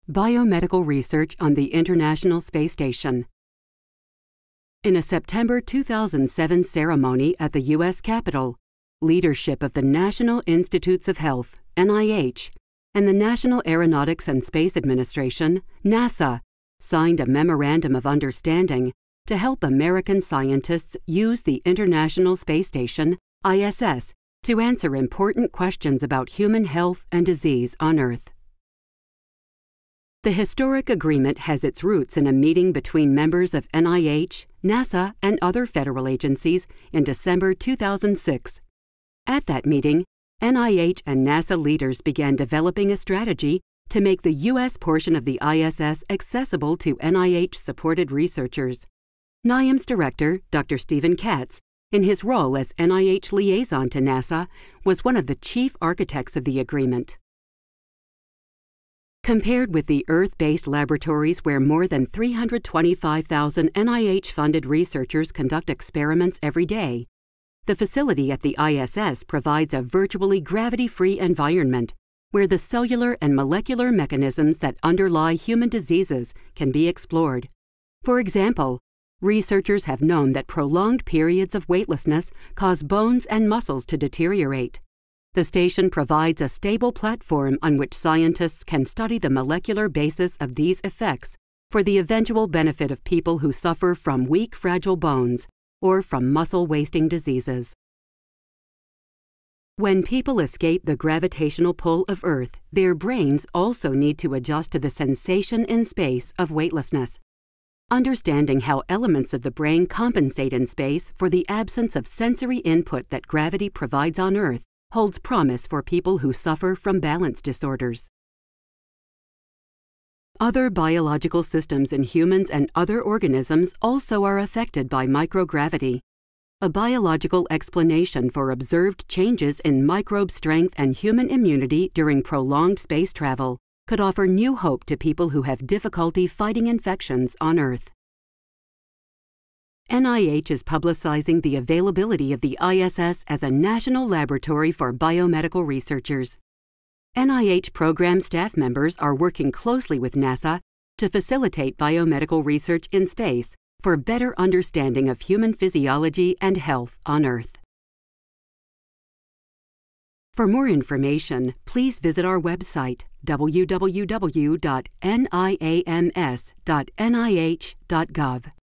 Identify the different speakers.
Speaker 1: Biomedical research on the International Space Station. In a September 2007 ceremony at the U.S. Capitol, leadership of the National Institutes of Health, NIH, and the National Aeronautics and Space Administration, NASA, signed a Memorandum of Understanding to help American scientists use the International Space Station, ISS, to answer important questions about human health and disease on Earth. The historic agreement has its roots in a meeting between members of NIH, NASA, and other federal agencies in December 2006. At that meeting, NIH and NASA leaders began developing a strategy to make the U.S. portion of the ISS accessible to NIH-supported researchers. NIAMS Director, Dr. Stephen Katz, in his role as NIH liaison to NASA, was one of the chief architects of the agreement. Compared with the Earth-based laboratories where more than 325,000 NIH-funded researchers conduct experiments every day, the facility at the ISS provides a virtually gravity-free environment where the cellular and molecular mechanisms that underlie human diseases can be explored. For example, researchers have known that prolonged periods of weightlessness cause bones and muscles to deteriorate. The station provides a stable platform on which scientists can study the molecular basis of these effects for the eventual benefit of people who suffer from weak, fragile bones or from muscle-wasting diseases. When people escape the gravitational pull of Earth, their brains also need to adjust to the sensation in space of weightlessness. Understanding how elements of the brain compensate in space for the absence of sensory input that gravity provides on Earth holds promise for people who suffer from balance disorders. Other biological systems in humans and other organisms also are affected by microgravity. A biological explanation for observed changes in microbe strength and human immunity during prolonged space travel could offer new hope to people who have difficulty fighting infections on Earth. NIH is publicizing the availability of the ISS as a national laboratory for biomedical researchers. NIH program staff members are working closely with NASA to facilitate biomedical research in space for better understanding of human physiology and health on Earth. For more information, please visit our website www.niams.nih.gov.